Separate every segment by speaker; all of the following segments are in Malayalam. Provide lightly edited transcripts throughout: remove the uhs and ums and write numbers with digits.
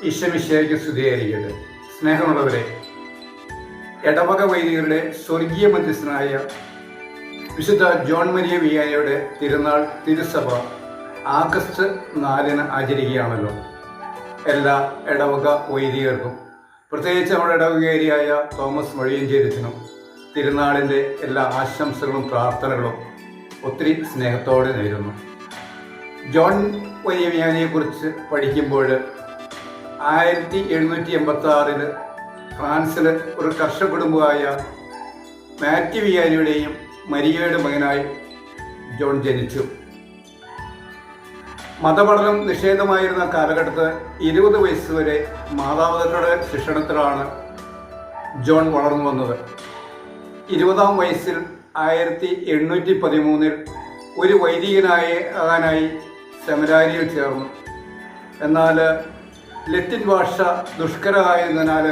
Speaker 1: ഈശോമിശിഹായ്ക്ക് സ്തുതിയായിരിക്കട്ടെ. സ്നേഹമുള്ളവരെ, ഇടവക വൈദികരുടെ സ്വർഗീയ മധ്യസ്ഥനായ വിശുദ്ധ ജോൺ മരിയ വിയാനിയുടെ തിരുനാൾ തിരുസഭ ആഗസ്റ്റ് 4 ആചരിക്കുകയാണല്ലോ. എല്ലാ ഇടവക വൈദികർക്കും, പ്രത്യേകിച്ച് നമ്മുടെ ഇടവകേരിയായ തോമസ് വഴിയഞ്ചേരിച്ചനും തിരുനാളിൻ്റെ എല്ലാ ആശംസകളും പ്രാർത്ഥനകളും ഒത്തിരി സ്നേഹത്തോടെ നേരുന്നു. ജോൺ മരിയ വിയാനിയെക്കുറിച്ച് പഠിക്കുമ്പോൾ 1786 ഫ്രാൻസിൽ ഒരു കർഷക കുടുംബമായ മാത്യു വിയാനിയുടെയും മരിയയുടെ മകനായി ജോൺ ജനിച്ചു. മതപഠനം നിഷേധമായിരുന്ന കാലഘട്ടത്ത് 20 വയസ്സ് വരെ മാതാപിതാക്കളുടെ ശിക്ഷണത്തിലാണ് ജോൺ വളർന്നു വന്നത്. 20-ാം വയസ്സിൽ 1813 ഒരു വൈദികനായി സെമിനാരിയിൽ ചേർന്നു. എന്നാൽ ലത്തിൻ ഭാഷ ദുഷ്കരമായതിനാൽ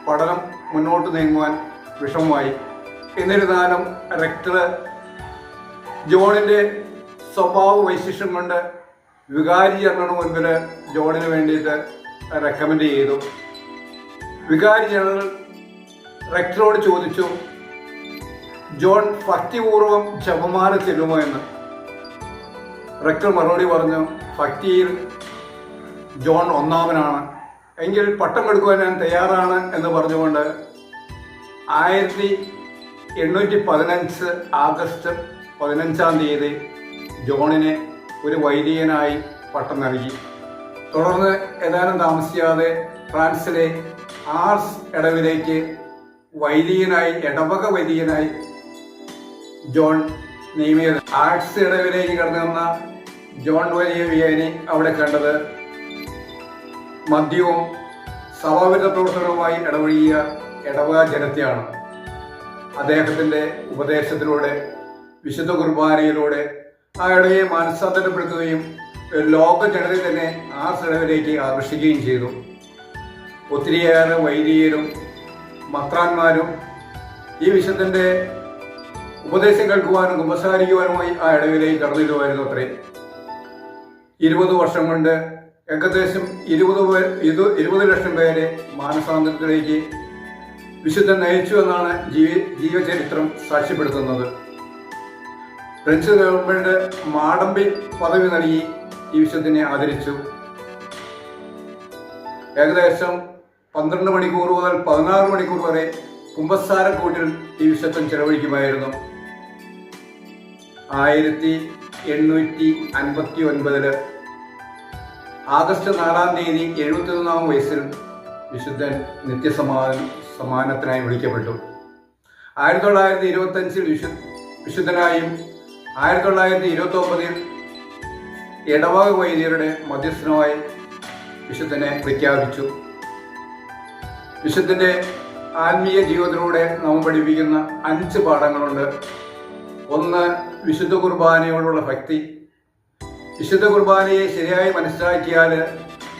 Speaker 1: പഠനം മുന്നോട്ട് നീങ്ങുവാൻ വിഷമമായി. എന്നിരുന്നാലും റെക്ടർ ജോണിൻ്റെ സ്വഭാവ വൈശിഷ്ട്യം കൊണ്ട് വികാരി ജനറലിന് മുൻപിൽ ജോണിന് വേണ്ടിയിട്ട് റെക്കമെൻഡ് ചെയ്തു. വികാരി ജനറൽ റെക്ടറോട് ചോദിച്ചു, ജോൺ ഭക്തിപൂർവം ജപമാല ചെല്ലുമോ എന്ന്. റെക്ടർ മറുപടി പറഞ്ഞു, ഭക്തിയിൽ ജോൺ ഒന്നാമനാണ്, എങ്കിൽ പട്ടം കൊടുക്കുവാൻ ഞാൻ തയ്യാറാണ് എന്ന് പറഞ്ഞുകൊണ്ട് 1815 ആഗസ്റ്റ് 15 ജോണിനെ ഒരു വൈദികനായി പട്ടം നൽകി. തുടർന്ന് ഏതാനും താമസിയാതെ ഫ്രാൻസിലെ ആർസ് ഇടവകയിലേക്ക് ഇടവക വൈദികനായി ജോൺ നിയമിതനായി. ആർട്സ് ഇടവകയിലേക്ക് കടന്നു വന്ന ജോൺ മരിയ വിയാനി അവിടെ കണ്ടത് മദ്യവും സഭാവിരുദ്ധ പ്രവർത്തനവുമായി ഇടപഴകിയ ഇടവക ജനത്തെയാണ്. അദ്ദേഹത്തിൻ്റെ ഉപദേശത്തിലൂടെ, വിശുദ്ധ കുർബാനയിലൂടെ ആ ഇടവയെ മാനസാന്തരപ്പെടുത്തുകയും ലോക ജനതയെ തന്നെ ആ സ്ഥലത്തിലേക്ക് ആകർഷിക്കുകയും ചെയ്തു. ഒത്തിരിയേറെ വൈദികരും മത്രാന്മാരും ഈ വിശുദ്ധൻ്റെ ഉപദേശം കേൾക്കുവാനും കുമ്പസാരിക്കുവാനുമായി ആ ഇടവയിലേക്ക് കടന്നിട്ടുമായിരുന്നു. അത്രേ 20 വർഷം കൊണ്ട് ഏകദേശം 20 ലക്ഷം പേരെ മാനസാന്തരത്തിലേക്ക് വിശുദ്ധൻ നയിച്ചു എന്നാണ് ജീവചരിത്രം സാക്ഷ്യപ്പെടുത്തുന്നത്. ഫ്രഞ്ച് ഗവൺമെന്റ് മാടമ്പി പദവി നൽകി ഈ വിശുദ്ധനെ ആദരിച്ചു. ഏകദേശം 12 മണിക്കൂർ മുതൽ 16 മണിക്കൂർ വരെ കുമ്പസാരക്കൂട്ടിൽ ഈ വിശുദ്ധൻ ചെലവഴിക്കുമായിരുന്നു. 1859 ആഗസ്റ്റ് 4 71-ാം വയസ്സിൽ വിശുദ്ധൻ നിത്യസമാനത്തിനായി വിളിക്കപ്പെട്ടു. 1925 വിശുദ്ധനായും 1929 ഇടവക വൈദികരുടെ മധ്യസ്ഥനുമായി വിശുദ്ധനെ പ്രഖ്യാപിച്ചു. വിശുദ്ധന്റെ ആത്മീയ ജീവിതത്തിലൂടെ നമ്മൾ പഠിപ്പിക്കുന്ന 5 പാഠങ്ങളുണ്ട്. 1. വിശുദ്ധ കുർബാനയോടുള്ള ഭക്തി. വിശുദ്ധ കുർബാനയെ ശരിയായി മനസ്സിലാക്കിയാൽ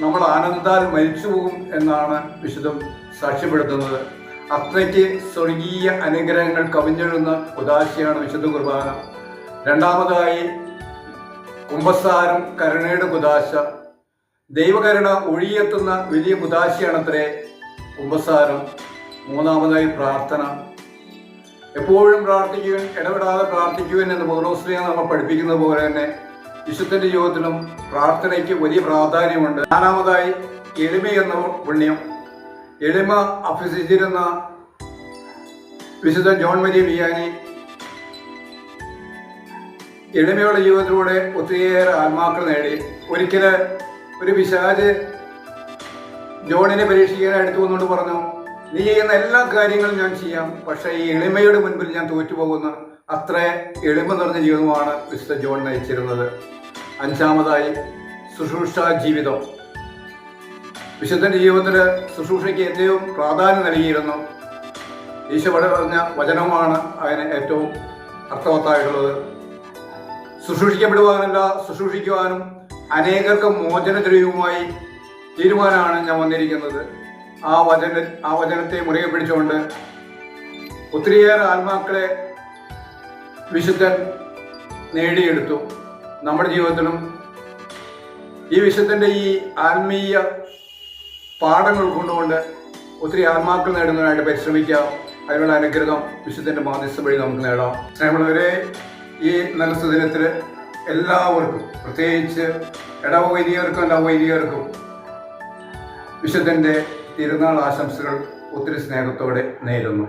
Speaker 1: നമ്മൾ ആനന്ദത്താൽ മരിച്ചു പോകും എന്നാണ് വിശുദ്ധം സാക്ഷ്യപ്പെടുത്തുന്നത്. അത്രയ്ക്ക് സ്വർഗീയ അനുഗ്രഹങ്ങൾ കവിഞ്ഞൊഴുന്ന ഉദാശയാണ് വിശുദ്ധ കുർബാന. 2. കുമ്പസാരം, കരുണയുടെ കുദാശ. ദൈവകരുണ ഒഴിയെത്തുന്ന വലിയ കുദാശയാണത്രേ കുമ്പസാരം. 3. പ്രാർത്ഥന. എപ്പോഴും പ്രാർത്ഥിക്കുവാൻ, ഇടപെടാതെ പ്രാർത്ഥിക്കുവാൻ എന്ന് പൗലോസ്ലീഹ നമ്മൾ പഠിപ്പിക്കുന്നത് പോലെ തന്നെ വിശുദ്ധന്റെ ജീവിതത്തിലും പ്രാർത്ഥനയ്ക്ക് വലിയ പ്രാധാന്യമുണ്ട്. 4. എളിമ എന്ന പുണ്യം. എളിമ അഭ്യസിച്ചിരുന്ന വിശുദ്ധ ജോൺ മരിയ വിയാനി എളിമയുള്ള ജീവിതത്തിലൂടെ ഒത്തിരിയേറെ ആത്മാക്കൾ നേടി. ഒരിക്കല് ഒരു പിശാച് ജോണിനെ പരീക്ഷിക്കാനായി എടുത്തു വന്നുകൊണ്ട് പറഞ്ഞു, നീ ചെയ്യുന്ന എല്ലാ കാര്യങ്ങളും ഞാൻ ചെയ്യാം, പക്ഷേ ഈ എളിമയുടെ മുൻപിൽ ഞാൻ തോറ്റുപോകുന്ന അത്ര എളിമ നിറഞ്ഞ ജീവിതമാണ് വിശുദ്ധ ജോൺ നയിച്ചിരുന്നത്. 5. ശുശ്രൂഷ ജീവിതം. വിശുദ്ധന്റെ ജീവിതത്തിൽ ശുശ്രൂഷയ്ക്ക് ഏറ്റവും പ്രാധാന്യം നൽകിയിരുന്നു. ഈശോ പറഞ്ഞ വചനമാണ് അതിന് ഏറ്റവും അർത്ഥവത്തായിട്ടുള്ളത്. ശുശ്രൂഷിക്കപ്പെടുവാനല്ല, ശുശ്രൂഷിക്കുവാനും അനേകർക്ക് മോചനദ്രവ്യവുമായി തീരുമാനമാണ് ഞാൻ വന്നിരിക്കുന്നത്. ആ വചനത്തെ മുറുകെ പിടിച്ചുകൊണ്ട് ഒത്തിരിയേറെ ആത്മാക്കളെ വിശുദ്ധൻ നേടിയെടുത്തു. നമ്മുടെ ജീവിതത്തിലും ഈ വിശുദ്ധന്റെ ഈ ആത്മീയ പാഠങ്ങൾ ഉൾക്കൊണ്ടുകൊണ്ട് ഒത്തിരി ആത്മാക്കൾ നേടുന്നതിനായിട്ട് പരിശ്രമിക്കാം. അതിനുള്ള അനുഗ്രഹം വിശുദ്ധൻ്റെ മാധ്യസ്ഥം വഴി നമുക്ക് നേടാം. സ്നേഹമുള്ളവരെ, ഈ നല്ല സുദിനത്തിൽ എല്ലാവർക്കും, പ്രത്യേകിച്ച് ഇടവൈദികർക്കും നവവൈദികർക്കും വിശുദ്ധൻ്റെ തിരുനാൾ ആശംസകൾ ഒത്തിരി സ്നേഹത്തോടെ നേരുന്നു.